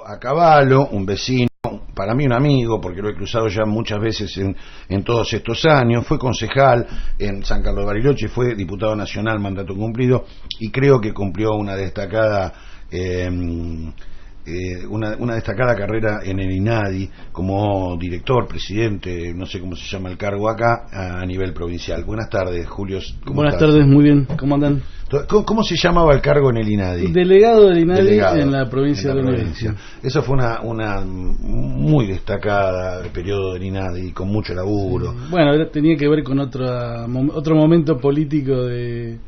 a Cavallo, un vecino, para mí un amigo, porque lo he cruzado ya muchas veces en todos estos años. Fue concejal en San Carlos de Bariloche, fue diputado nacional, mandato cumplido, y creo que cumplió una destacada una destacada carrera en el INADI como director, presidente, no sé cómo se llama el cargo acá, a nivel provincial. Buenas tardes, Julio. Buenas tardes, muy bien, ¿cómo andan? ¿Cómo se llamaba el cargo en el INADI? Delegado del INADI en la provincia de Buenos Aires. Eso fue una muy destacada periodo del INADI, con mucho laburo. Sí. Bueno, tenía que ver con otro momento político del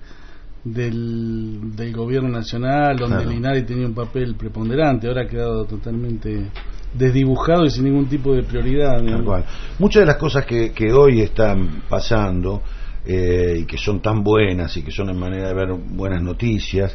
gobierno nacional, donde claro, el INADI tenía un papel preponderante. Ahora ha quedado totalmente desdibujado y sin ningún tipo de prioridad. Tal cual. Muchas de las cosas que hoy están pasando y que son tan buenas y que son en manera de ver buenas noticias,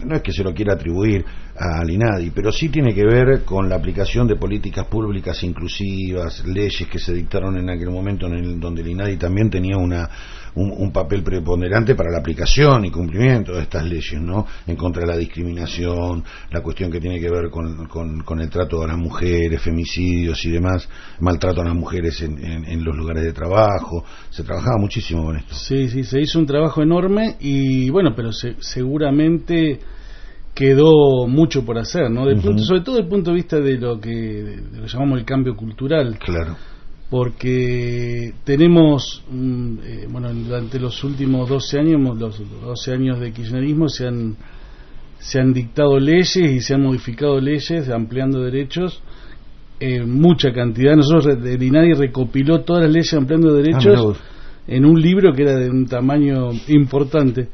no es que se lo quiera atribuir al INADI, pero sí tiene que ver con la aplicación de políticas públicas inclusivas, leyes que se dictaron en aquel momento donde el INADI también tenía un papel preponderante para la aplicación y cumplimiento de estas leyes, ¿no? En contra de la discriminación, la cuestión que tiene que ver con el trato a las mujeres, femicidios y demás, maltrato a las mujeres en los lugares de trabajo. Se trabajaba muchísimo con esto. Sí, se hizo un trabajo enorme y bueno, pero seguramente quedó mucho por hacer, ¿no? Sobre todo desde el punto de vista de lo que llamamos el cambio cultural. Claro. Porque tenemos, durante los últimos 12 años, los 12 años de kirchnerismo, se han dictado leyes y se han modificado leyes, ampliando derechos, mucha cantidad. Nosotros, el INADI recopiló todas las leyes ampliando derechos en un libro que era de un tamaño importante.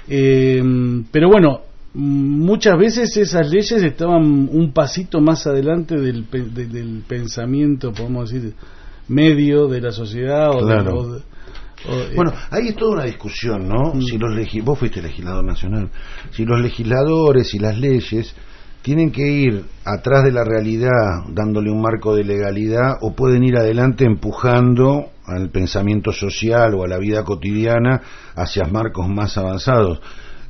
Pero bueno, muchas veces esas leyes estaban un pasito más adelante del pensamiento, podemos decir, medio de la sociedad. Claro. Bueno, ahí es toda una discusión, ¿no? Si vos fuiste legislador nacional, si los legisladores y las leyes tienen que ir atrás de la realidad dándole un marco de legalidad, o pueden ir adelante empujando al pensamiento social o a la vida cotidiana hacia marcos más avanzados.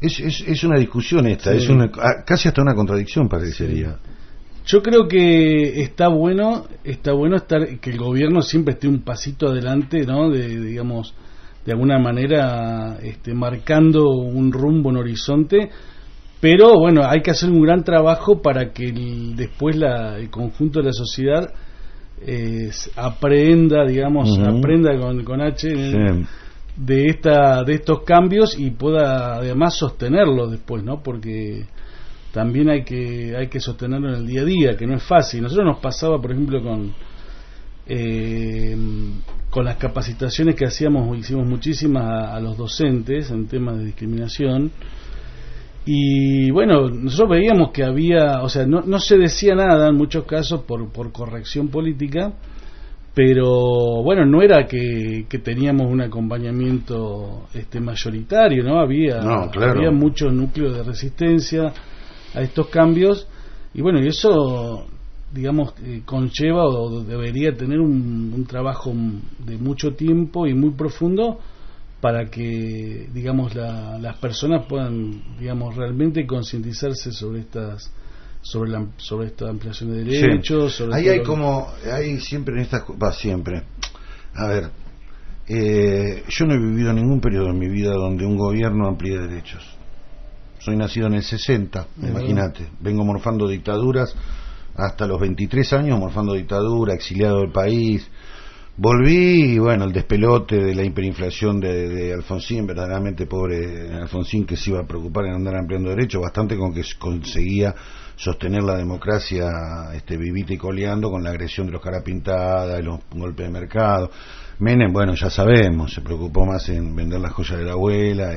Es una discusión esta, sí. Casi hasta una contradicción parecería. Sí. Yo creo que está bueno que el gobierno siempre esté un pasito adelante, ¿no? Digamos, de alguna manera marcando un rumbo, un horizonte, pero bueno, hay que hacer un gran trabajo para que después el conjunto de la sociedad aprenda, digamos, aprenda con H, sí, de estos cambios y pueda además sostenerlos después, ¿no? Porque también hay que sostenerlo en el día a día, que no es fácil. Nosotros nos pasaba, por ejemplo, con las capacitaciones que hicimos muchísimas a los docentes en temas de discriminación, y bueno, nosotros veíamos que había, o sea, no se decía nada en muchos casos por corrección política, pero bueno, no era que teníamos un acompañamiento mayoritario, ¿no? Había muchos núcleos de resistencia a estos cambios, y bueno, y eso, digamos, conlleva o debería tener un trabajo de mucho tiempo y muy profundo para que, digamos, las personas puedan, digamos, realmente concientizarse sobre esta ampliación de derechos. Sí. Ahí hay siempre en estas, siempre, a ver, yo no he vivido ningún periodo en mi vida donde un gobierno amplíe derechos. Soy nacido en el 60, imagínate, vengo morfando dictaduras hasta los 23 años, morfando dictadura, exiliado del país. Volví y bueno, el despelote de la hiperinflación de Alfonsín, verdaderamente pobre Alfonsín, que se iba a preocupar en andar ampliando derechos, bastante con que conseguía sostener la democracia vivita y coleando con la agresión de los carapintadas y los golpes de mercado. Menem, bueno, ya sabemos, se preocupó más en vender las joyas de la abuela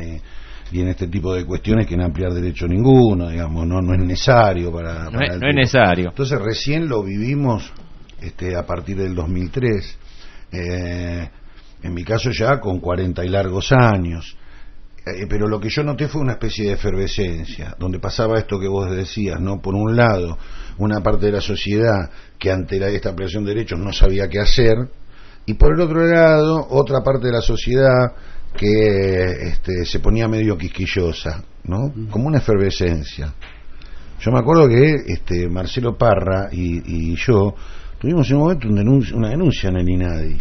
y en este tipo de cuestiones que en ampliar derecho ninguno, digamos, no es necesario no es necesario. Entonces recién lo vivimos a partir del 2003, en mi caso ya con 40 y largos años, pero lo que yo noté fue una especie de efervescencia, donde pasaba esto que vos decías, ¿no? Por un lado, una parte de la sociedad que ante esta ampliación de derechos no sabía qué hacer, y por el otro lado, otra parte de la sociedad que se ponía medio quisquillosa, ¿no? Como una efervescencia. Yo me acuerdo que Marcelo Parra y yo tuvimos en un momento una denuncia en el INADI,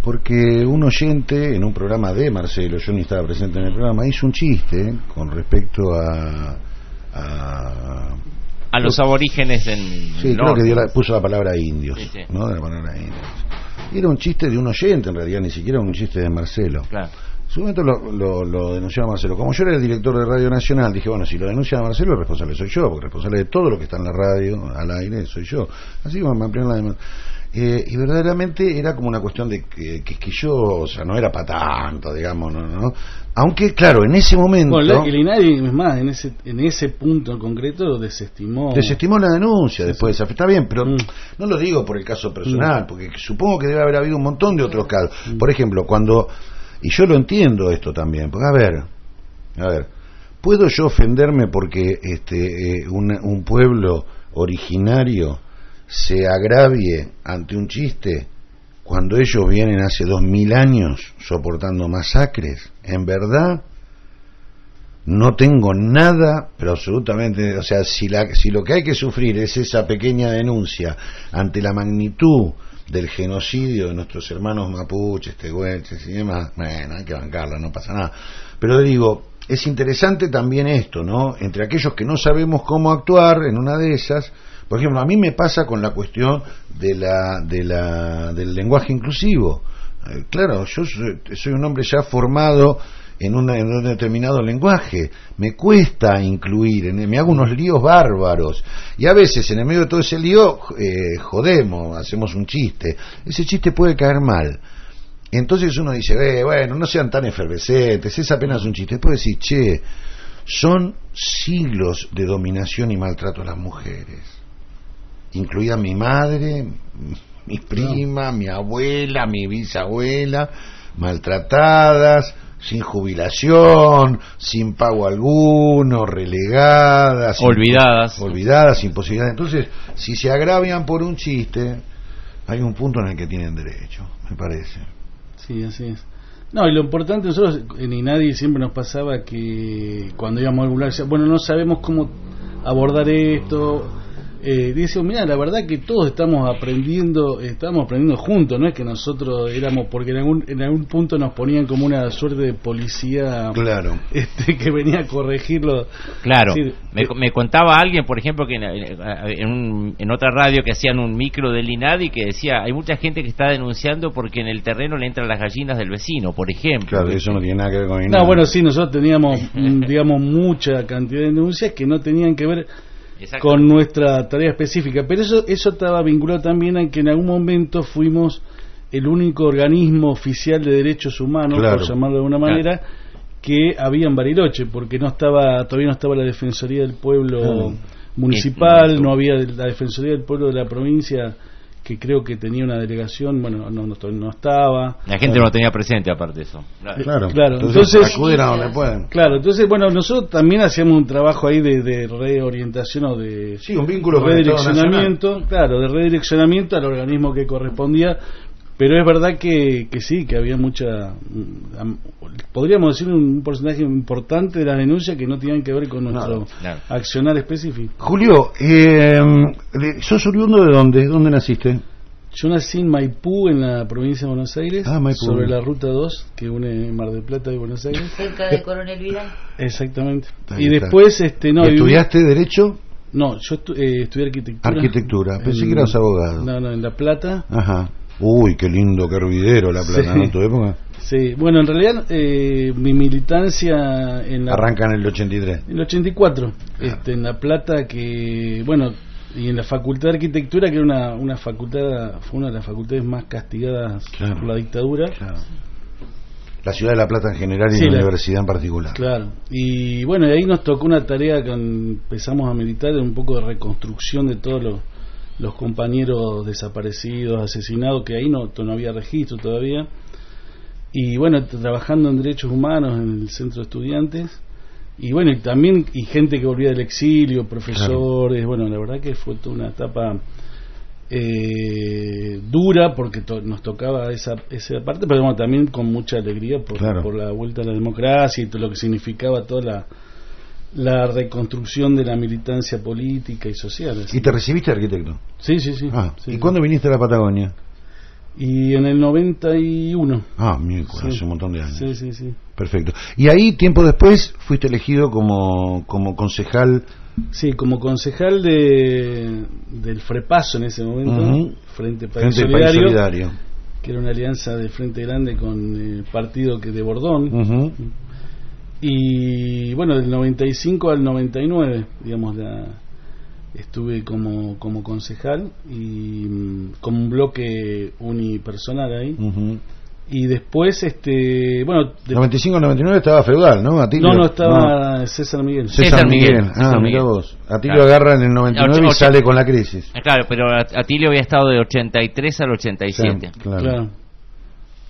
porque un oyente en un programa de Marcelo, yo ni estaba presente en el programa, hizo un chiste con respecto a los aborígenes en sí, creo que puso la palabra indios, sí. ¿no? De la palabra indios. Y era un chiste de un oyente, en realidad, ni siquiera un chiste de Marcelo. Claro. En su momento lo denunció a Marcelo. Como yo era el director de Radio Nacional, dije, bueno, si lo denuncia a Marcelo, el responsable soy yo, porque el responsable de todo lo que está en la radio, al aire, soy yo. Así como me ampliaron la demanda. Y verdaderamente era como una cuestión de que yo, o sea, no era para tanto, digamos, ¿no? Aunque, claro, en ese momento... Bueno, el INADI, es más, en ese punto en concreto lo desestimó. Desestimó la denuncia después. Sí. Está bien, pero no lo digo por el caso personal, porque supongo que debe haber habido un montón de otros casos. Por ejemplo, cuando... Y yo lo entiendo esto también, porque a ver, ¿puedo yo ofenderme porque un pueblo originario se agravie ante un chiste cuando ellos vienen hace 2000 años soportando masacres? En verdad no tengo nada, pero absolutamente, o sea, si lo que hay que sufrir es esa pequeña denuncia ante la magnitud del genocidio de nuestros hermanos mapuches, tehuelches y demás, bueno, hay que bancarla, no pasa nada. Pero digo, es interesante también esto, ¿no? Entre aquellos que no sabemos cómo actuar en una de esas. Por ejemplo, a mí me pasa con la cuestión del lenguaje inclusivo. Claro, yo soy un hombre ya formado en un determinado lenguaje. Me cuesta incluir, me hago unos líos bárbaros. Y a veces, en el medio de todo ese lío, jodemos, hacemos un chiste. Ese chiste puede caer mal. Entonces uno dice, bueno, no sean tan efervescentes, es apenas un chiste. Después decir, che, son siglos de dominación y maltrato a las mujeres. Incluida mi madre, mi prima, mi abuela, mi bisabuela, maltratadas, sin jubilación, sin pago alguno, relegadas, olvidadas, sin posibilidad. Entonces, si se agravian por un chiste, hay un punto en el que tienen derecho, me parece. Sí, así es. No, y lo importante, nosotros en INADI siempre nos pasaba que cuando íbamos a algún lugar, bueno, no sabemos cómo abordar esto. Dice, mira, la verdad que todos estamos aprendiendo juntos, no es que nosotros éramos, porque en algún punto nos ponían como una suerte de policía, claro, que venía a corregirlo. Claro, decir, me contaba alguien, por ejemplo, que en otra radio que hacían un micro del INADI que decía, hay mucha gente que está denunciando porque en el terreno le entran las gallinas del vecino, por ejemplo. Claro, eso no tiene nada que ver con INADI. No, bueno, sí, nosotros teníamos, digamos, mucha cantidad de denuncias que no tenían que ver con nuestra tarea específica, pero eso estaba vinculado también a que en algún momento fuimos el único organismo oficial de derechos humanos, claro, por llamarlo de alguna manera, que había en Bariloche, porque todavía no estaba la Defensoría del Pueblo municipal, no había la Defensoría del Pueblo de la provincia, que creo que tenía una delegación, bueno, no estaba. La gente no lo tenía presente, aparte de eso. Claro. Entonces acuden a donde pueden. Claro, entonces, bueno, nosotros también hacíamos un trabajo ahí de reorientación o de... Sí, un vínculo redireccionamiento, claro, de redireccionamiento al organismo que correspondía, pero es verdad que sí, que había mucha... podríamos decir un porcentaje importante de las denuncias que no tenían que ver con nuestro accionar específico. Julio, ¿sos oriundo de dónde? ¿Dónde naciste? Yo nací en Maipú, en la provincia de Buenos Aires, Maipú, sobre la ruta 2 que une Mar del Plata y Buenos Aires. Cerca de Coronel Vidal. Exactamente. Y después, ¿estudiaste Derecho? No, yo estudié Arquitectura. Pensé que eras abogado. No, en La Plata. Ajá. Uy, qué lindo, qué hervidero La Plata, ¿no? ¿En tu época? Sí, bueno, en realidad mi militancia arranca en el 83. En el 84, en La Plata, que, bueno, y en la Facultad de Arquitectura, que era una facultad, fue una de las facultades más castigadas por la dictadura. Claro. La ciudad de La Plata en general y la universidad en particular. Claro, y bueno, y ahí nos tocó una tarea que empezamos a militar, un poco de reconstrucción de todos los compañeros desaparecidos, asesinados, que ahí no había registro todavía. Y bueno, trabajando en derechos humanos en el centro de estudiantes. Y bueno, y también gente que volvía del exilio, profesores. Bueno, la verdad que fue toda una etapa dura, porque nos tocaba esa parte, pero bueno, también con mucha alegría por la vuelta a la democracia y todo lo que significaba toda la reconstrucción de la militancia política y social. ¿Y te recibiste de arquitecto? Sí. ¿Y cuándo viniste a la Patagonia? Y en el 91. Miércoles, hace un montón de años. Sí. Perfecto. Y ahí, tiempo después, fuiste elegido como concejal. Sí, como concejal del FREPASO en ese momento, Frente País Solidario, que era una alianza de Frente Grande con el partido de Bordón. Y bueno, del 95 al 99, digamos, estuve como concejal y como un bloque unipersonal ahí. Y después, bueno... 95 al 99 estaba Feudal, ¿no? Atilio, no, estaba César Miguel. César Miguel. Mira vos. Atilio agarra en el 99 y sale con la crisis. Claro, pero Atilio había estado de 83 al 87. Sí, claro.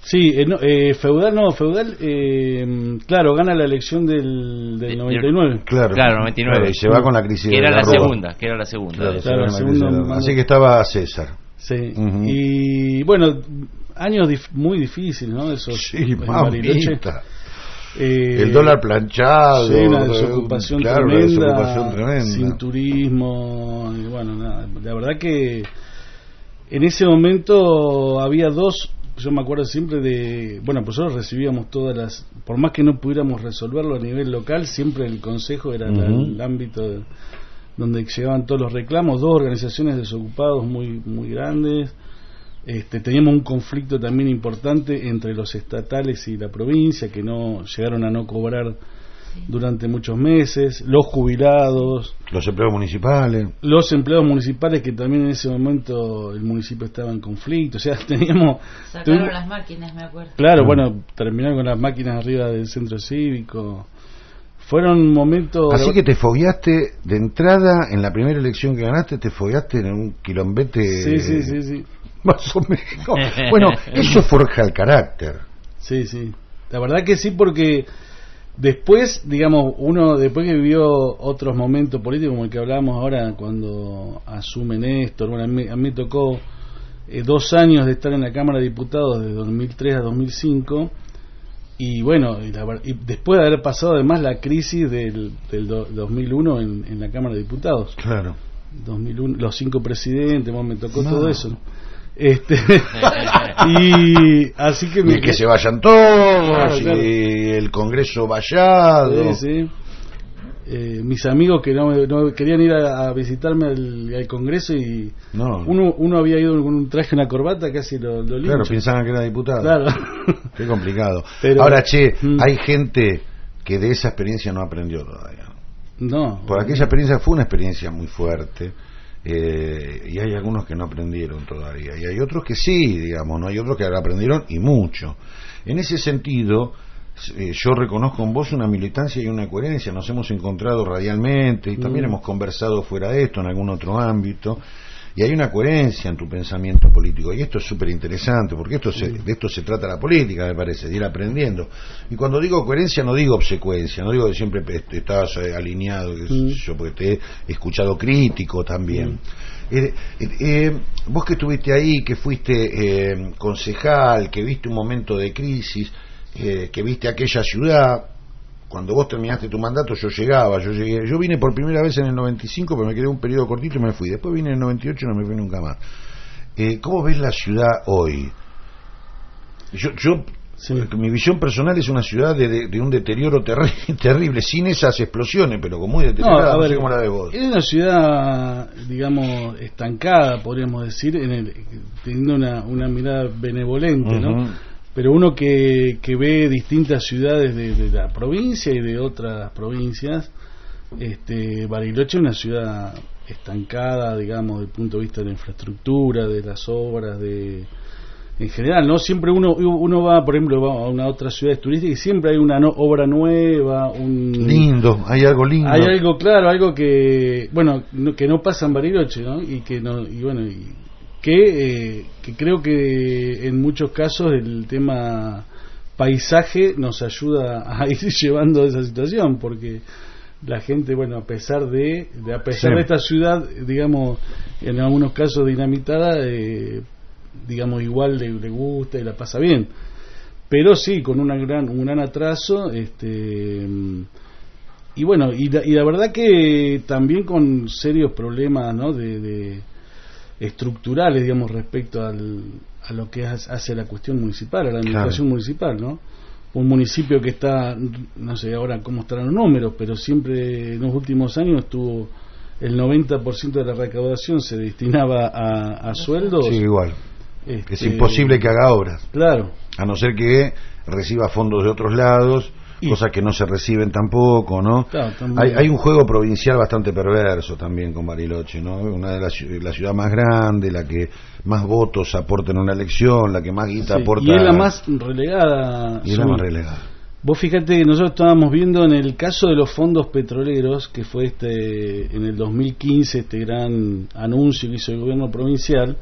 Sí, Feudal, claro, gana la elección del 99. Claro, 99. Claro, y se va con la crisis que era de la Rúa. segunda. Claro, así que estaba César. Sí. Y bueno, años muy difíciles, ¿no? Esos mamita. El dólar planchado, una desocupación tremenda, sin turismo, y bueno, nada, la verdad que en ese momento había yo me acuerdo siempre pues nosotros recibíamos todas por más que no pudiéramos resolverlo a nivel local, siempre el consejo era el ámbito donde llegaban todos los reclamos, 2 organizaciones de desocupados muy grandes. Teníamos un conflicto también importante entre los estatales y la provincia, que llegaron a no cobrar durante muchos meses, los jubilados, los empleados municipales, que también en ese momento el municipio estaba en conflicto, o sea, sacaron las máquinas, me acuerdo. Claro, bueno, terminaron con las máquinas arriba del centro cívico. Fueron momentos... Así que te fogueaste de entrada, en la primera elección que ganaste, te fogueaste en un quilombete... Sí. Más o menos. Bueno, eso forja el carácter. Sí. La verdad que sí, porque después, digamos, después que vivió otros momentos políticos, como el que hablábamos ahora, cuando asume Néstor, bueno, a mí me tocó 2 años de estar en la Cámara de Diputados, de 2003 a 2005, y bueno, y después de haber pasado además la crisis del 2001 en la Cámara de Diputados. Claro. 2001, los 5 presidentes, me tocó todo eso, ¿no? Y así que se vayan todos, claro. Y el Congreso vallado. Sí. Mis amigos que no querían ir a visitarme al Congreso, y uno había ido con un traje y una corbata, casi lo linchan. Claro, pensaban que era diputado. Claro. Qué complicado. Pero, ahora, hay gente que de esa experiencia no aprendió todavía. No. Por aquella experiencia fue una experiencia muy fuerte. Y hay algunos que no aprendieron todavía, y hay otros que sí, digamos, no hay otros que aprendieron y mucho. En ese sentido, yo reconozco en vos una militancia y una coherencia. Nos hemos encontrado radialmente y también hemos conversado fuera de esto en algún otro ámbito, y hay una coherencia en tu pensamiento político, y esto es súper interesante, porque de esto se trata la política, me parece, de ir aprendiendo. Y cuando digo coherencia no digo obsecuencia, no digo que siempre estás alineado, porque te he escuchado crítico también. Vos que estuviste ahí, que fuiste concejal, que viste un momento de crisis, que viste aquella ciudad. Cuando vos terminaste tu mandato yo vine por primera vez en el 95, pero me quedé un periodo cortito y me fui. Después vine en el 98 y no me fui nunca más. ¿Cómo ves la ciudad hoy? Mi visión personal es una ciudad de un deterioro terrible, sin esas explosiones, pero con muy deteriorada. No sé cómo la ves vos. Es una ciudad, digamos, estancada, podríamos decir, teniendo una mirada benevolente, ¿no? Pero uno que ve distintas ciudades de la provincia y de otras provincias, Bariloche es una ciudad estancada, digamos, desde el punto de vista de la infraestructura, de las obras, en general, ¿no? Siempre uno va, por ejemplo, va a una otra ciudad turística y siempre hay una obra nueva, lindo, hay algo lindo. Hay algo, claro, algo que no pasa en Bariloche, ¿no? Que creo que en muchos casos el tema paisaje nos ayuda a ir llevando esa situación, porque la gente, a pesar de esta ciudad, digamos, en algunos casos dinamitada, digamos, igual le gusta y la pasa bien, pero sí con un gran atraso, y bueno, y la verdad que también con serios problemas, ¿no? de estructurales, digamos, respecto a lo que hace la cuestión municipal, a la administración municipal, ¿no? Un municipio que está, no sé ahora cómo estarán los números, pero siempre en los últimos años estuvo el 90% de la recaudación se destinaba a sueldos. Sí, igual. Es imposible que haga obras. Claro. A no ser que reciba fondos de otros lados, cosas que no se reciben tampoco, ¿no? Claro, hay un juego provincial bastante perverso también con Bariloche, ¿no? Una de la ciudad más grande, la que más votos aporta en una elección, la que más guita aporta. Y es la más relegada. Y es la más relegada. Vos fíjate que nosotros estábamos viendo en el caso de los fondos petroleros, que fue en el 2015 este gran anuncio que hizo el gobierno provincial,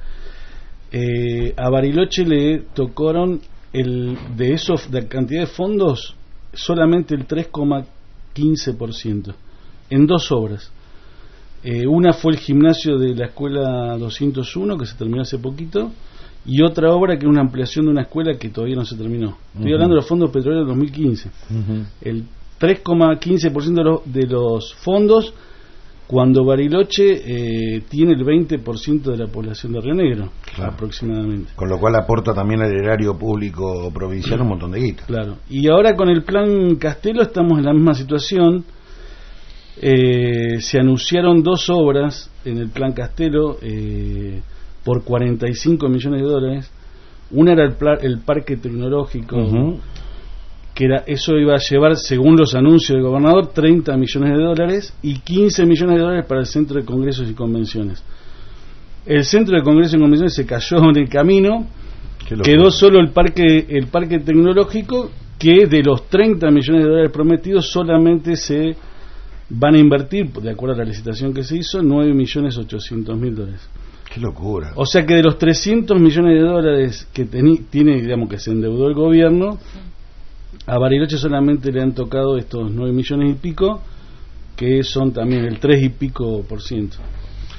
a Bariloche le tocaron de cantidad de fondos solamente el 3,15% en 2 obras. Una fue el gimnasio de la escuela 201 que se terminó hace poquito, y otra obra que es una ampliación de una escuela que todavía no se terminó. Estoy hablando de los fondos petroleros del 2015. El 3,15% de los fondos, cuando Bariloche tiene el 20% de la población de Río Negro, aproximadamente. Con lo cual aporta también al erario público provincial un montón de guita. Claro. Y ahora con el plan Castelo estamos en la misma situación. Se anunciaron 2 obras en el plan Castelo por 45 millones de dólares. Una era el parque tecnológico, que eso iba a llevar, según los anuncios del gobernador, 30 millones de dólares y 15 millones de dólares para el centro de congresos y convenciones. El centro de congresos y convenciones se cayó en el camino, quedó solo el parque tecnológico, que de los 30 millones de dólares prometidos solamente se van a invertir, de acuerdo a la licitación que se hizo, 9.800.000 dólares. Qué locura. O sea que de los 300 millones de dólares que tiene, digamos, que se endeudó el gobierno, a Bariloche solamente le han tocado estos 9 millones y pico, que son también el 3 y pico por ciento.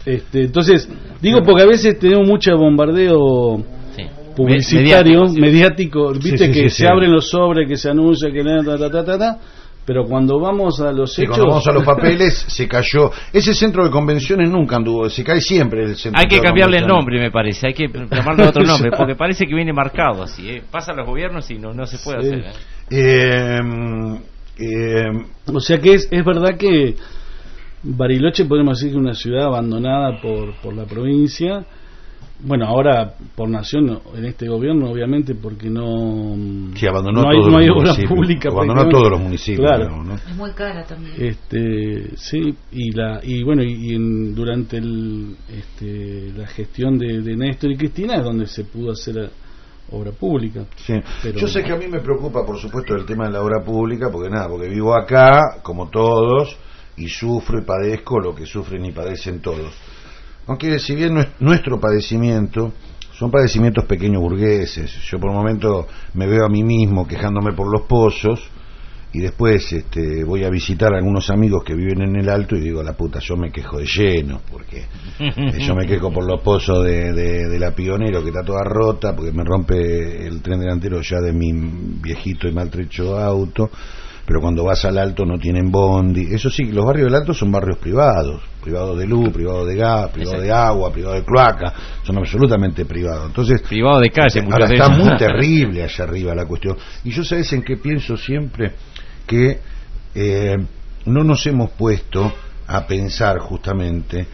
Entonces, digo porque a veces tenemos mucho bombardeo publicitario, mediático, viste, que se abren los sobres, que se anuncia, que pero cuando vamos a los hechos... Cuando vamos a los papeles, se cayó. Ese centro de convenciones nunca anduvo, se cae siempre el centro. Hay que cambiarle el nombre, me parece, hay que llamarle otro nombre, porque parece que viene marcado así, pasa a los gobiernos y no se puede hacer. O sea que es verdad que Bariloche podemos decir que es una ciudad abandonada por la provincia. Bueno, ahora por nación en este gobierno, obviamente, porque abandonó no hay obra pública, abandonó todos los municipios, claro. ¿no? Es muy cara también. Sí, durante la gestión de Néstor y Cristina es donde se pudo hacer obra pública. Sí. Yo sé que a mí me preocupa, por supuesto, el tema de la obra pública, porque vivo acá, como todos, y sufro y padezco lo que sufren y padecen todos. Aunque si bien nuestro padecimiento son padecimientos pequeños burgueses, yo por un momento me veo a mí mismo quejándome por los pozos, y después voy a visitar a algunos amigos que viven en el Alto y digo, la puta, yo me quejo de lleno, porque yo me quejo por los pozos de la Pionero, que está toda rota, porque me rompe el tren delantero ya de mi viejito y maltrecho auto. Pero cuando vas al Alto no tienen bondi. Eso sí, los barrios del Alto son barrios privados de luz, privados de gas, privados de agua, privados de cloaca, son absolutamente privados. Entonces, privado de calle, ahora está muy terrible allá arriba la cuestión. Y yo, ¿sabes en qué pienso siempre? Que no nos hemos puesto a pensar justamente,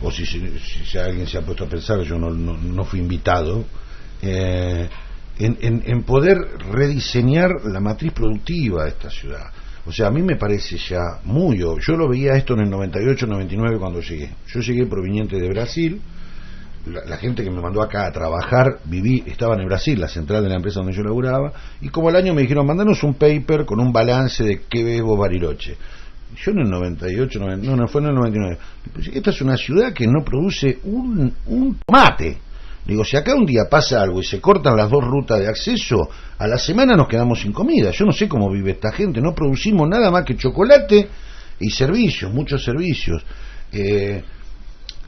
o si alguien se ha puesto a pensar, yo no fui invitado, en poder rediseñar la matriz productiva de esta ciudad. O sea, a mí me parece ya muy obvio. Yo lo veía esto en el 98, 99 cuando llegué. Yo llegué proveniente de Brasil. La gente que me mandó acá a trabajar, estaba en el Brasil, la central de la empresa donde yo laburaba, y como al año me dijeron, mandanos un paper con un balance de qué ves vos Bariloche. Yo en el 98, no fue en el 99. Esta es una ciudad que no produce un tomate. Digo, si acá un día pasa algo y se cortan las 2 rutas de acceso, a la semana nos quedamos sin comida. Yo no sé cómo vive esta gente, no producimos nada más que chocolate y servicios, muchos servicios.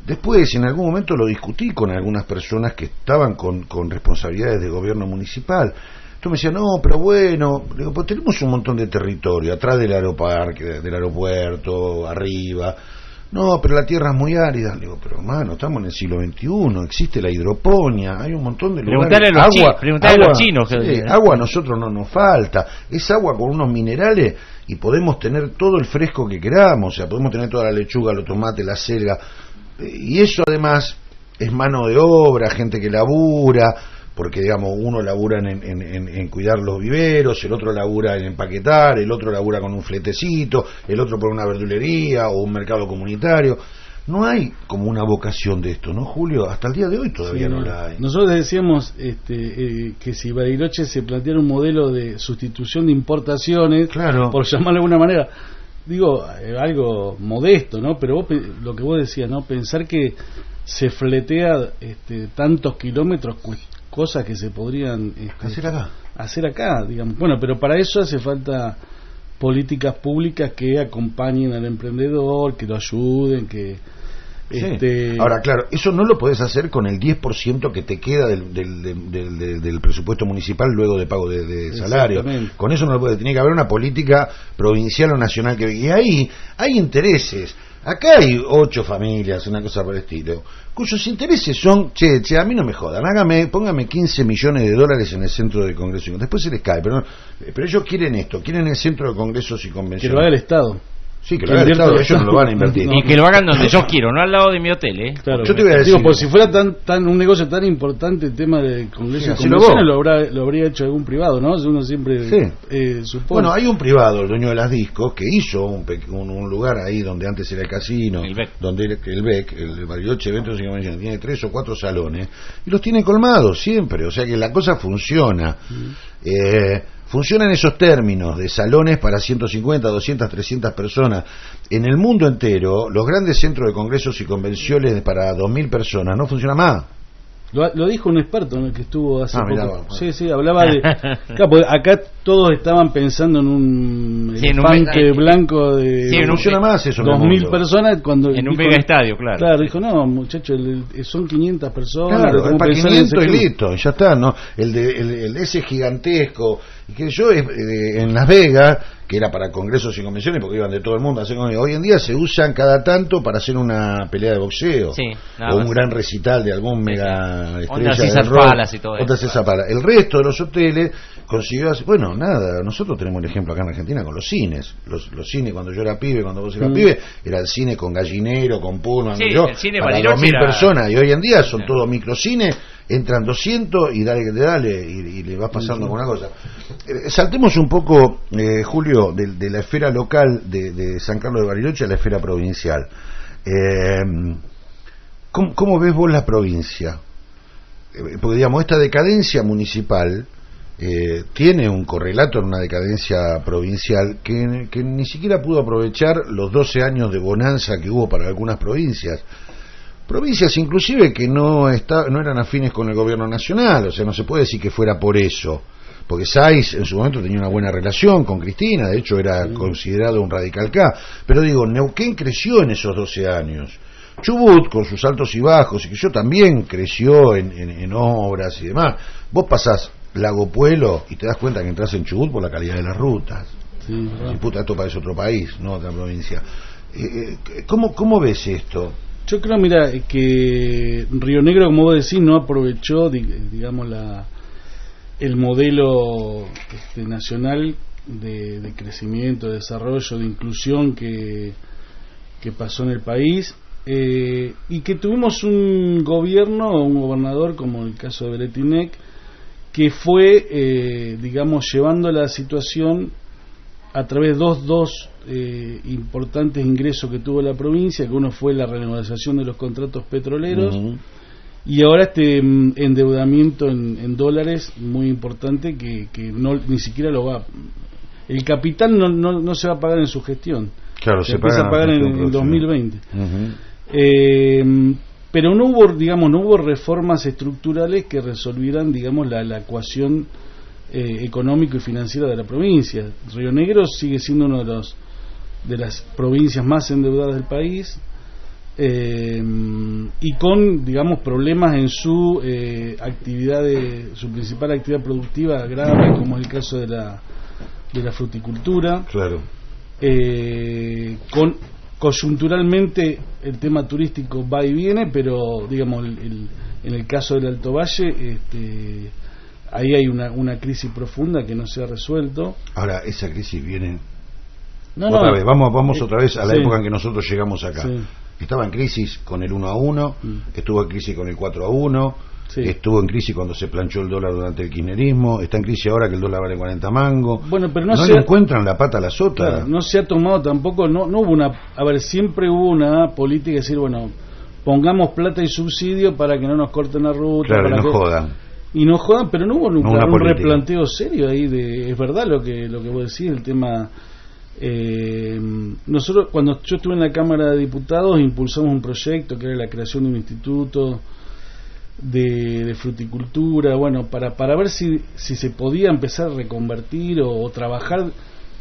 Después, en algún momento lo discutí con algunas personas que estaban con responsabilidades de gobierno municipal. Tú me decías, no, pero bueno, digo, pues tenemos un montón de territorio, atrás del aeropuerto, arriba. No, pero la tierra es muy árida. Le digo, pero hermano, estamos en el siglo XXI, existe la hidroponía, hay un montón de lugares. Preguntale a los chinos. Sí, agua a nosotros no nos falta, es agua con unos minerales y podemos tener todo el fresco que queramos, o sea, podemos tener toda la lechuga, los tomates, la selga, y eso además es mano de obra, gente que labura, porque digamos uno labura en cuidar los viveros, el otro labura en empaquetar, el otro labura con un fletecito, el otro por una verdulería o un mercado comunitario. No hay como una vocación de esto, ¿no, Julio? Hasta el día de hoy todavía sí, no la hay. Nosotros decíamos que si Bariloche se planteara un modelo de sustitución de importaciones, claro, por llamarlo de alguna manera, digo, algo modesto, ¿no? Pero lo que vos decías, ¿no? Pensar que se fletea tantos kilómetros, cosas que se podrían hacer acá, digamos. Bueno, pero para eso hace falta políticas públicas que acompañen al emprendedor, que lo ayuden, que sí. Ahora, claro, eso no lo podés hacer con el 10% que te queda del presupuesto municipal luego de pago de salario. Con eso no lo podés. Tiene que haber una política provincial o nacional y ahí hay intereses. Acá hay 8 familias, una cosa por el estilo, cuyos intereses son, che, a mí no me jodan, póngame 15 millones de dólares en el centro de congresos, después se les cae, pero ellos quieren esto, quieren el centro de congresos y convenciones. Que lo haga el Estado. Sí, que lo haga el Estado, ellos no lo van a invertir. Y que lo hagan donde yo quiero, no al lado de mi hotel, ¿eh? Claro, yo te voy a decir, por si fuera tan un negocio tan importante el tema de congresos y convenciones, lo habría hecho algún privado, ¿no? Uno siempre supone. Bueno, hay un privado, el dueño de las discos, que hizo un lugar ahí donde antes era el casino, el BEC, el Bariloche Eventos y Convenciones, tiene 3 o 4 salones, y los tiene colmados siempre, o sea que la cosa funciona. Funciona en esos términos de salones para 150, 200, 300 personas. En el mundo entero, los grandes centros de congresos y convenciones para 2.000 personas no funcionan más. Lo dijo un experto en el que estuvo hace poco. Sí, hablaba de... Claro, porque acá todos estaban pensando en un elefante blanco de... no funciona más eso. 2.000 personas cuando... En un mega estadio, claro. Claro, dijo, no, muchachos, son 500 personas. Claro, para 500 y listo, ya está, ¿no? El ese gigantesco, que yo en Las Vegas, que era para congresos y convenciones porque iban de todo el mundo a hacer convenciones, hoy en día se usan cada tanto para hacer una pelea de boxeo o un gran recital de algún mega estrella de rock, y todo eso. El resto de los hoteles consiguió hacer, bueno, nada, nosotros tenemos el ejemplo acá en Argentina con los cines, los cines cuando yo era pibe, cuando vos eras pibe, era el cine con gallinero, con pullman, el cine para 2.000 personas, y hoy en día son todos microcines, entran 200 y dale que te dale y le vas pasando con una cosa. Saltemos un poco, Julio, de la esfera local de San Carlos de Bariloche a la esfera provincial. ¿Cómo ves vos la provincia? Porque digamos, esta decadencia municipal tiene un correlato en una decadencia provincial que ni siquiera pudo aprovechar los 12 años de bonanza que hubo para algunas provincias inclusive que no eran afines con el gobierno nacional, o sea, no se puede decir que fuera por eso, porque Sáiz en su momento tenía una buena relación con Cristina, de hecho era considerado un radical K, pero digo, Neuquén creció en esos 12 años, Chubut con sus altos y bajos, y que yo también creció en obras y demás. Vos pasás Lago Puelo y te das cuenta que entras en Chubut por la calidad de las rutas. Sí, puta, esto parece otro país, no otra provincia. ¿Cómo ves esto? Yo creo, mira, que Río Negro, como vos decís, no aprovechó, digamos, el modelo nacional de crecimiento, de desarrollo, de inclusión que pasó en el país, y que tuvimos un gobernador, como el caso de Bretinec, que fue, digamos, llevando la situación a través de dos importantes ingresos que tuvo la provincia, que uno fue la renegociación de los contratos petroleros y ahora este endeudamiento en dólares muy importante que ni siquiera lo va, el capital no se va a pagar en su gestión, claro, se empieza a pagar en 2020. Pero no hubo reformas estructurales que resolvieran, digamos, la ecuación económico y financiera de la provincia. Río Negro sigue siendo uno de las provincias más endeudadas del país, y con, digamos, problemas en su actividad, su principal actividad productiva grave, como es el caso de la fruticultura. Claro. Coyunturalmente el tema turístico va y viene, pero digamos en el caso del Alto Valle, ahí hay una crisis profunda que no se ha resuelto. Ahora, esa crisis viene otra vez, vamos otra vez a la sí. época en que nosotros llegamos acá. Sí. Estaba en crisis con el 1-1, estuvo en crisis con el 4-1, sí. estuvo en crisis cuando se planchó el dólar durante el kirchnerismo, está en crisis ahora que el dólar vale 40 mangos. Bueno, pero no le encuentran la pata a la sota. Claro, no se ha tomado tampoco, no hubo siempre hubo una política de decir, bueno, pongamos plata y subsidio para que no nos corten la ruta. Claro, para no jodan. Y no jodan, pero no hubo nunca un política. replanteo serio ahí es verdad lo que vos decís, el tema. Nosotros, cuando yo estuve en la Cámara de Diputados, impulsamos un proyecto que era la creación de un instituto de fruticultura, bueno, para ver si se podía empezar a reconvertir o trabajar,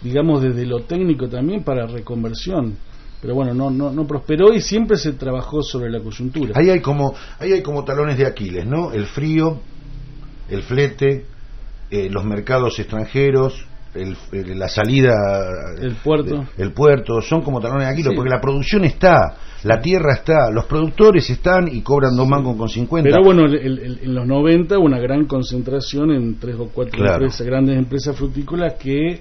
digamos, desde lo técnico también para reconversión. Pero bueno, no prosperó y siempre se trabajó sobre la coyuntura. Ahí hay como talones de Aquiles, ¿no? El frío, el flete, los mercados extranjeros, la salida, el puerto, son como talones de Aquiles, sí. porque la producción está, la tierra está, los productores están y cobran 2 mangos con 50. Pero bueno, en los 90 hubo una gran concentración en 3 o 4 grandes empresas frutícolas que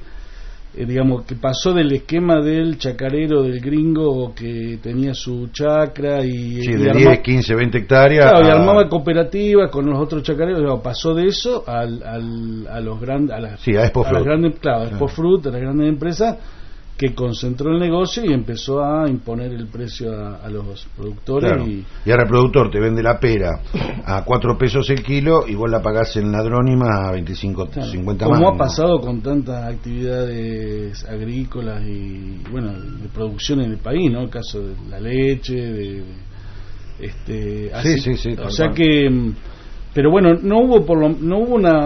digamos, que pasó del esquema del chacarero, del gringo que tenía su chacra y de 10, 15, 20 hectáreas. Claro, y armaba cooperativas con los otros chacareros. Digamos, pasó de eso a los grandes, a las grandes, claro, a Expofruit, a las grandes empresas, que concentró el negocio y empezó a imponer el precio a los productores. Claro. Y ahora el productor te vende la pera a 4 pesos el kilo y vos la pagás en ladrónima a 25, claro, 50 más. Como ha pasado con tantas actividades agrícolas y, bueno, de producción en el país, ¿no? El caso de la leche, sí, o sea que... Pero bueno, no hubo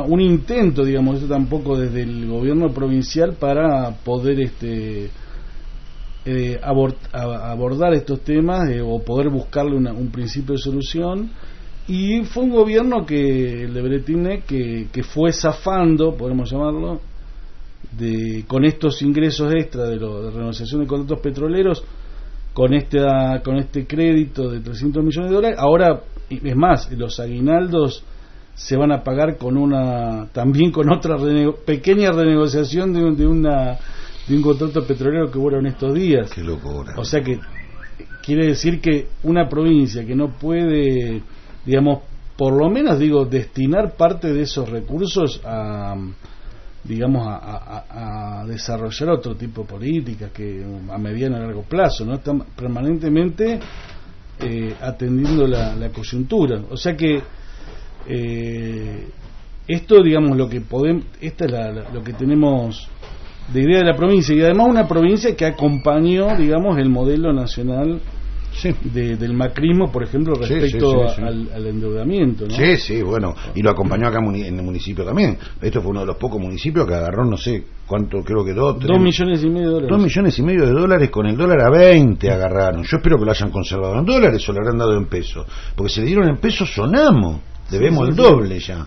un intento, digamos, eso tampoco desde el gobierno provincial para poder abordar estos temas o poder buscarle un principio de solución. Y fue un gobierno el de Bretignac que fue zafando, podemos llamarlo, con estos ingresos extra de renegociación de contratos petroleros, con este crédito de $300 millones. Ahora, es más, los aguinaldos se van a pagar también con otra pequeña renegociación de un contrato petrolero que hubo en estos días. Qué locura. O sea que quiere decir que una provincia que no puede, digamos, por lo menos destinar parte de esos recursos a desarrollar otro tipo de políticas que a mediano y largo plazo, ¿no? Están permanentemente atendiendo la coyuntura. O sea que esto, digamos, esta es lo que tenemos de idea de la provincia, y además una provincia que acompañó, digamos, el modelo nacional del macrismo, por ejemplo, respecto al endeudamiento, ¿no? Sí, bueno, y lo acompañó acá en el municipio también. Esto fue uno de los pocos municipios que agarró, no sé cuánto, creo que 2 millones y medio de dólares. 2 millones y medio de dólares, con el dólar a 20 agarraron. Yo espero que lo hayan conservado en dólares o lo habrán dado en pesos, porque se le dieron en pesos, sonamos, debemos el doble ya.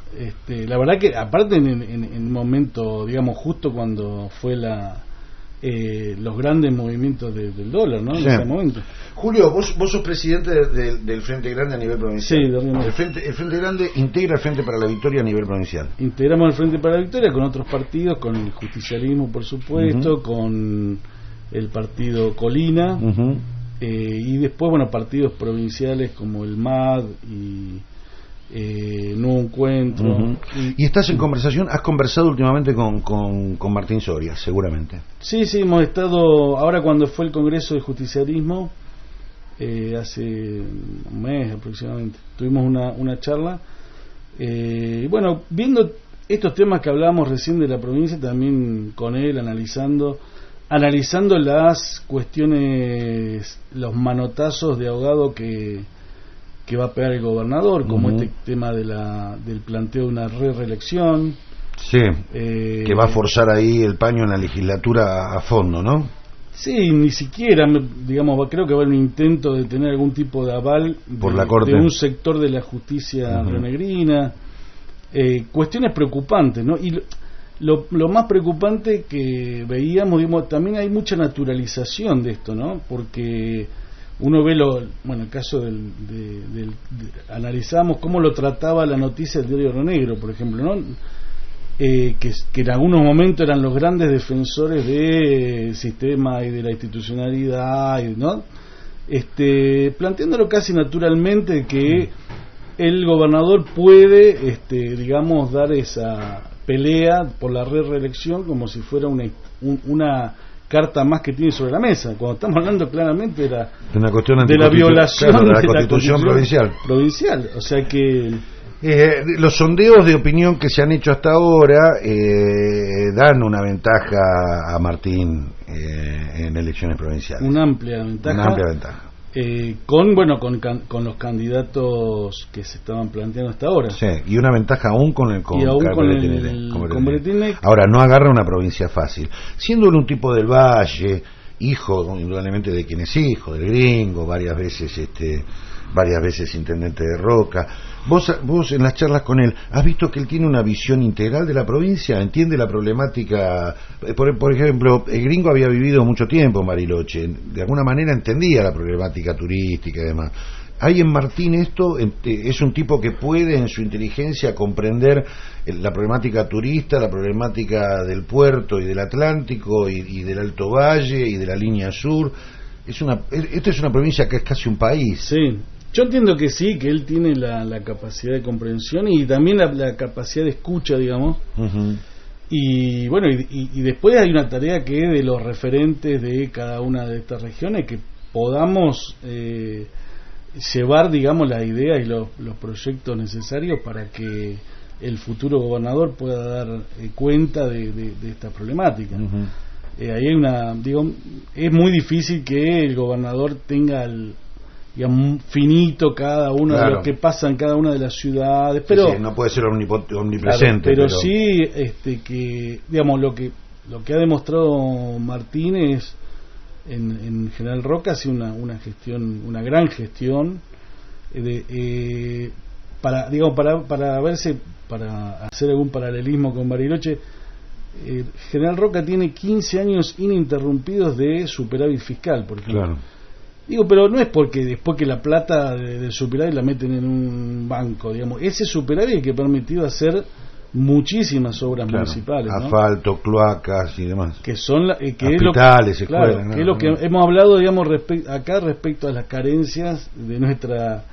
La verdad que aparte en un momento, digamos, justo cuando fue los grandes movimientos del dólar, ¿no? En ese momento. Julio, vos sos presidente del Frente Grande a nivel provincial. Sí, el Frente Grande integra el Frente para la Victoria a nivel provincial. Integramos el Frente para la Victoria con otros partidos, con el justicialismo, por supuesto, con el partido Colina, y después, bueno, partidos provinciales como el MAD y Nuevo Encuentro. Y estás en conversación, has conversado últimamente con Martín Soria, seguramente. Sí, hemos estado, ahora cuando fue el Congreso de Justicialismo, hace un mes aproximadamente, tuvimos una charla, bueno, viendo estos temas que hablábamos recién de la provincia, también con él, analizando las cuestiones, los manotazos de ahogado que va a pegar el gobernador, como este tema del planteo de una reelección. Sí, que va a forzar ahí el paño en la legislatura a fondo, ¿no? Sí, ni siquiera, digamos, creo que va a haber un intento de tener algún tipo de aval por la Corte, de un sector de la justicia rionegrina. Cuestiones preocupantes, ¿no? Y lo más preocupante que veíamos, digamos, también hay mucha naturalización de esto, ¿no? Porque uno ve el caso analizamos cómo lo trataba la noticia del diario Río Negro, por ejemplo, ¿no? Que en algunos momentos eran los grandes defensores del sistema y de la institucionalidad, ¿no? Planteándolo casi naturalmente que el gobernador puede, digamos, dar esa pelea por la reelección como si fuera una carta más que tiene sobre la mesa, cuando estamos hablando claramente de una cuestión de la violación de la Constitución provincial. O sea que los sondeos de opinión que se han hecho hasta ahora dan una ventaja a Martín en elecciones provinciales. Una amplia ventaja. Con los candidatos que se estaban planteando hasta ahora. Sí, y una ventaja aún con el Bretinec. Ahora, no agarra una provincia fácil. Siendo un tipo del Valle, hijo, indudablemente, de quien es hijo, del Gringo, varias veces intendente de Roca. Vos en las charlas con él, ¿has visto que él tiene una visión integral de la provincia? ¿Entiende la problemática? Por ejemplo, el Gringo había vivido mucho tiempo en Bariloche, de alguna manera entendía la problemática turística y demás. ¿Hay en Martín esto? ¿Es un tipo que puede en su inteligencia comprender la problemática turista, la problemática del puerto y del Atlántico y del Alto Valle y de la línea sur? Esta es una provincia que es casi un país. Sí. Yo entiendo que sí, que él tiene la capacidad de comprensión y también la capacidad de escucha, digamos. Y bueno, y después hay una tarea que es de los referentes de cada una de estas regiones, que podamos llevar, digamos, las ideas y los proyectos necesarios para que el futuro gobernador pueda dar cuenta de esta problemática. Ahí hay es muy difícil que el gobernador tenga digamos, finito cada uno de lo que pasa en cada una de las ciudades, pero sí, no puede ser omnipresente, pero sí que digamos lo que ha demostrado Martínez en General Roca ha sido una gran gestión para verse, para hacer algún paralelismo con Bariloche. General Roca tiene 15 años ininterrumpidos de superávit fiscal, por ejemplo. Claro. Pero no es porque después que la plata del superávit la meten en un banco, digamos. Ese superávit que ha permitido hacer muchísimas obras municipales, ¿no? Asfalto, cloacas y demás. Que son hospitales, escuelas. Que es lo que hemos hablado, digamos, acá respecto a las carencias de nuestra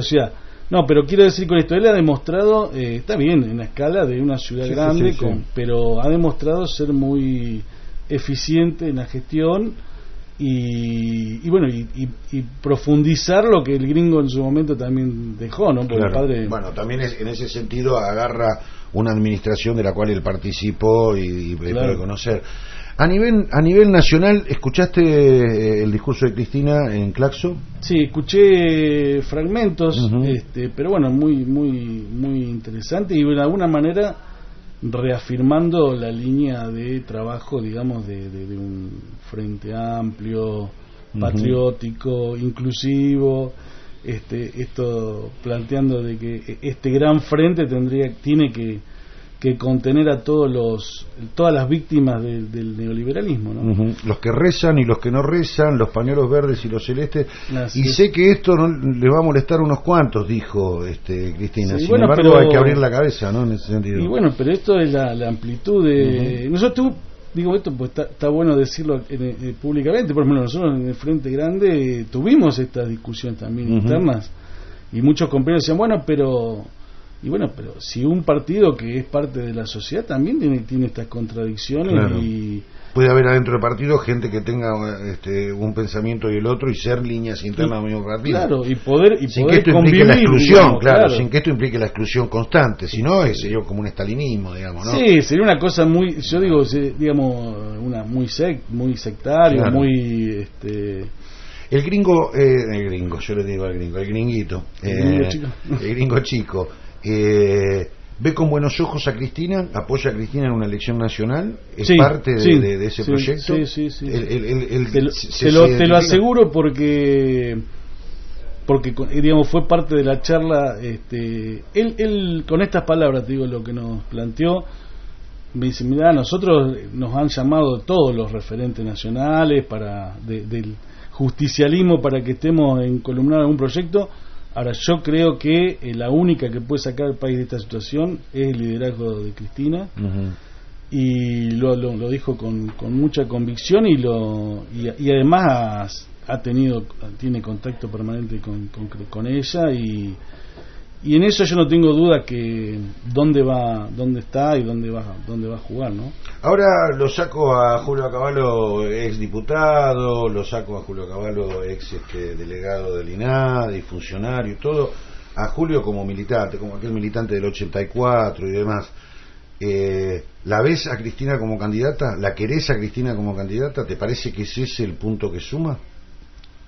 ciudad. No, pero quiero decir con esto, él ha demostrado, está bien, en la escala de una ciudad grande, pero ha demostrado ser muy eficiente en la gestión y profundizar lo que el Gringo en su momento también dejó, ¿no? Porque el padre... Bueno, también en ese sentido agarra una administración de la cual él participó y puede conocer. A nivel nacional, ¿escuchaste el discurso de Cristina en Claxo? Sí, escuché fragmentos, pero bueno, muy muy interesante y de alguna manera reafirmando la línea de trabajo, digamos, de un frente amplio, patriótico, inclusivo, esto planteando de que este gran frente tiene que contener a todas las víctimas del neoliberalismo, ¿no? Los que rezan y los que no rezan, los pañuelos verdes y los celestes. Sé que esto no les va a molestar a unos cuantos, dijo Cristina. Sin embargo, hay que abrir la cabeza, ¿no? En ese sentido. Y bueno, pero esto es la amplitud de... Nosotros, esto pues está bueno decirlo públicamente. Por ejemplo, nosotros en el Frente Grande tuvimos estas discusiones también internas y muchos compañeros decían, pero si un partido que es parte de la sociedad también tiene estas contradicciones. Claro. Puede haber adentro del partido gente que tenga un pensamiento y el otro y ser líneas internas del mismo partido. Claro, y poder sin que esto implique la exclusión, sin que esto implique la exclusión constante, si no sería como un estalinismo, digamos, ¿no? Sí, sería una cosa muy, yo digo, digamos, muy sectario, muy el gringo, yo le digo al gringo, el gringuito, el gringo chico, ¿Ve con buenos ojos a Cristina? ¿Apoya a Cristina en una elección nacional? ¿Es Sí, parte de, sí, de ese sí, proyecto? Sí. Te Te lo aseguro porque digamos fue parte de la charla. Él con estas palabras, te digo, lo que nos planteó, me dice: mira, nosotros nos han llamado todos los referentes nacionales del justicialismo para que estemos encolumnados en un proyecto. Ahora, yo creo que la única que puede sacar al país de esta situación es el liderazgo de Cristina. Uh-huh. Y lo dijo con mucha convicción y además tiene contacto permanente con ella y en eso yo no tengo duda que dónde está y dónde va a jugar, ¿no? Ahora lo saco a Julio Cavallo, ex diputado, lo saco a Julio Cavallo, ex delegado del INAD y funcionario y todo, a Julio como militante, como aquel militante del 84 y demás. ¿La ves a Cristina como candidata? ¿La querés a Cristina como candidata? ¿Te parece que ese es el punto que suma?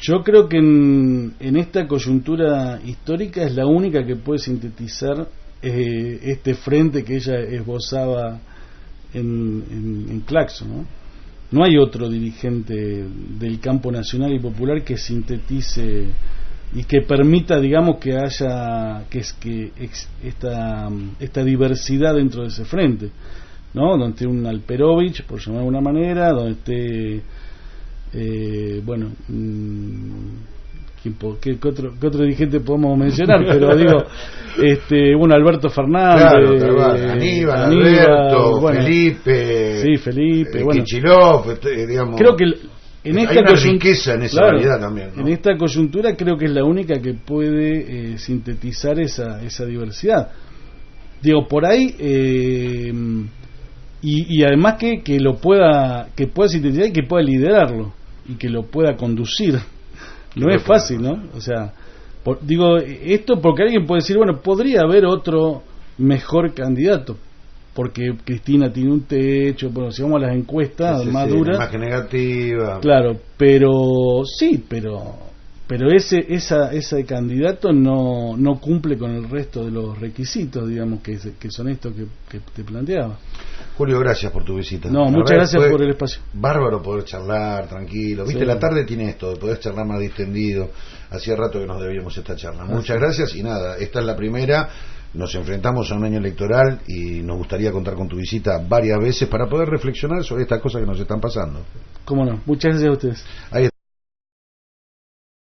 Yo creo que en esta coyuntura histórica es la única que puede sintetizar este frente que ella esbozaba en Claxo, ¿no? No hay otro dirigente del campo nacional y popular que sintetice y que permita, digamos, que haya esta diversidad dentro de ese frente, ¿no? Donde esté un Alperovich, por llamar de alguna manera, donde esté ¿qué otro dirigente podemos mencionar? Pero digo, Alberto Fernández, claro, Aníbal, Alberto, bueno, Felipe, bueno, Kichilov, digamos. Creo que en esta hay una riqueza en esa variedad también, ¿no? En esta coyuntura creo que es la única que puede sintetizar esa diversidad. Digo, por ahí y además que pueda sintetizar y que pueda liderarlo y que lo pueda conducir. No es fácil, ¿no? O sea, digo esto porque alguien puede decir, bueno, podría haber otro mejor candidato, porque Cristina tiene un techo, bueno, si vamos a las encuestas más duras, la imagen negativa. Claro, pero ese candidato no cumple con el resto de los requisitos, digamos, que son estos que te planteaba. Julio, gracias por tu visita. No, muchas gracias por el espacio. Bárbaro poder charlar, tranquilo. Viste, la tarde tiene esto, de poder charlar más distendido. Hacía rato que nos debíamos esta charla. Muchas gracias y nada, esta es la primera. Nos enfrentamos a un año electoral y nos gustaría contar con tu visita varias veces para poder reflexionar sobre estas cosas que nos están pasando. Cómo no, muchas gracias a ustedes. Ahí